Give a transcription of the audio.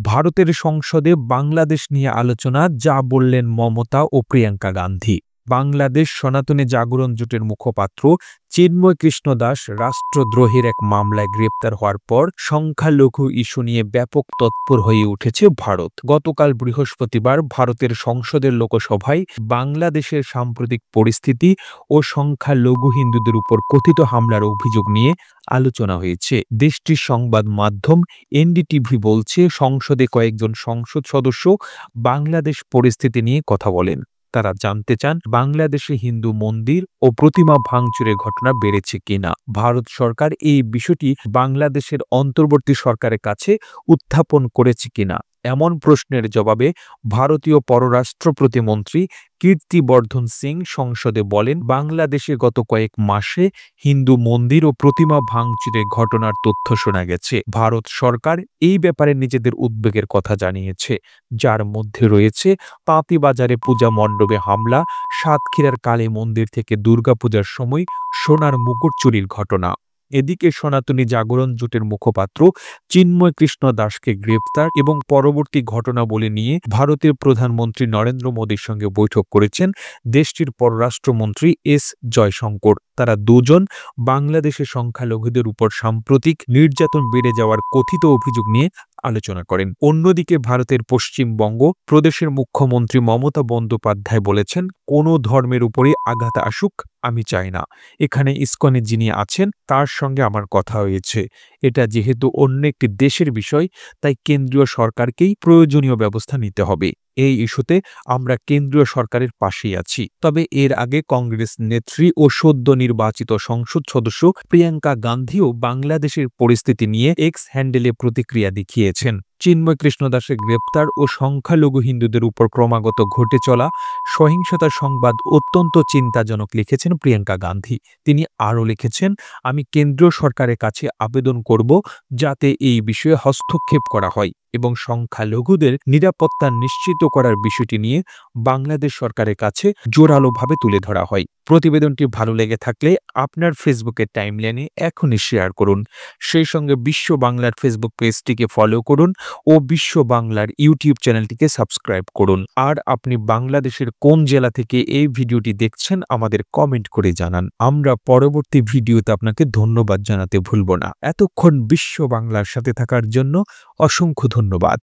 ভারতের সংসদে বাংলাদেশ নিয়ে আলোচনা, যা বললেন মমতা ও প্রিয়াঙ্কা গান্ধী। বাংলাদেশ সনাতনী জাগরণ জোটের মুখপাত্র চিন্ময় কৃষ্ণ দাস রাষ্ট্রদ্রোহের এক মামলায় গ্রেপ্তার হওয়ার পর সংখ্যালঘু ইস্যু নিয়ে ব্যাপক তৎপর হয়ে উঠেছে ভারত। গতকাল বৃহস্পতিবার ভারতের সংসদের লোকসভায় বাংলাদেশের সাম্প্রতিক পরিস্থিতি ও সংখ্যালঘু হিন্দুদের উপর কথিত হামলার অভিযোগ নিয়ে আলোচনা হয়েছে। দেশটির সংবাদ মাধ্যম এনডিটিভি বলছে, সংসদে কয়েকজন সংসদ সদস্য বাংলাদেশ পরিস্থিতি নিয়ে কথা বলেন। তারা জানতে চান, বাংলাদেশে হিন্দু মন্দির ও প্রতিমা ভাঙচুরের ঘটনা বেড়েছে কিনা। ভারত সরকার এই বিষয়টি বাংলাদেশের অন্তর্বর্তী সরকারের কাছে উত্থাপন করেছে কিনা। এমন প্রশ্নের জবাবে ভারতীয় পররাষ্ট্র প্রতিমন্ত্রী কীর্তিবর্ধন সিং সংসদে বলেন, বাংলাদেশে গত কয়েক মাসে হিন্দু মন্দির ও প্রতিমা ভাঙচুরের ঘটনার তথ্য শোনা গেছে। ভারত সরকার এই ব্যাপারে নিজেদের উদ্বেগের কথা জানিয়েছে, যার মধ্যে রয়েছে তাঁতীবাজারে পূজা মণ্ডপে হামলা, সাতক্ষীরার কালী মন্দির থেকে দুর্গাপূজার সময় সোনার মুকুট চুরির ঘটনা। এদিকে সনাতনী জাগরণ জোটের মুখপাত্র চিন্ময় কৃষ্ণ দাসকে গ্রেপ্তার এবং পরবর্তী ঘটনাবলী নিয়ে ভারতের প্রধানমন্ত্রী নরেন্দ্র মোদীর সঙ্গে বৈঠক করেছেন দেশটির পররাষ্ট্রমন্ত্রী এস জয়শঙ্কর। তারা দুজন বাংলাদেশের সংখ্যালঘুদের উপর সাম্প্রতিক নির্যাতন বেড়ে যাওয়ার কথিত অভিযোগ নিয়ে আলোচনা করেন। অন্যদিকে ভারতের পশ্চিমবঙ্গ প্রদেশের মুখ্যমন্ত্রী মমতা বন্দ্যোপাধ্যায় বলেছেন, কোনো ধর্মের উপরই আঘাত আসুক আমি চাই না। এখানে ইসকনে যিনি আছেন তার সঙ্গে আমার কথা হয়েছে। এটা যেহেতু অন্য একটি দেশের বিষয়, তাই কেন্দ্রীয় সরকারকেই প্রয়োজনীয় ব্যবস্থা নিতে হবে। এই ইস্যুতে আমরা কেন্দ্রীয় সরকারের পাশেই আছি। তবে এর আগে কংগ্রেস নেত্রী ও সদ্য নির্বাচিত সংসদ সদস্য প্রিয়াঙ্কা গান্ধীও বাংলাদেশের পরিস্থিতি নিয়ে এক্স হ্যান্ডেলে প্রতিক্রিয়া দেখিয়েছেন। চিন্ময় কৃষ্ণ দাসের গ্রেপ্তার ও সংখ্যালঘু হিন্দুদের উপর ক্রমাগত ঘটে চলা সহিংসতার সংবাদ অত্যন্ত চিন্তাজনক লিখেছেন প্রিয়াঙ্কা গান্ধী। তিনি আরও লিখেছেন, আমি কেন্দ্রীয় সরকারের কাছে আবেদন করব যাতে এই বিষয়ে হস্তক্ষেপ করা হয় এবং সংখ্যালঘুদের নিরাপত্তা নিশ্চিত করার বিষয়টি নিয়ে বাংলাদেশ সরকারের কাছে জোরালোভাবে তুলে ধরা হয়। প্রতিবেদনটি ভালো লেগে থাকলে আপনার ফেসবুকের টাইমলাইনে এখনই শেয়ার করুন। সেই সঙ্গে বিশ্ব বাংলার ফেসবুক পেজটিকে ফলো করুন ও বিশ্ব বাংলার ইউটিউব চ্যানেলটিকে সাবস্ক্রাইব করুন। আর আপনি বাংলাদেশের কোন জেলা থেকে এই ভিডিওটি দেখছেন আমাদের কমেন্ট করে জানান। আমরা পরবর্তী ভিডিওতে আপনাকে ধন্যবাদ জানাতে ভুলব না। এতক্ষণ বিশ্ব বাংলার সাথে থাকার জন্য অসংখ্য ধন্যবাদ।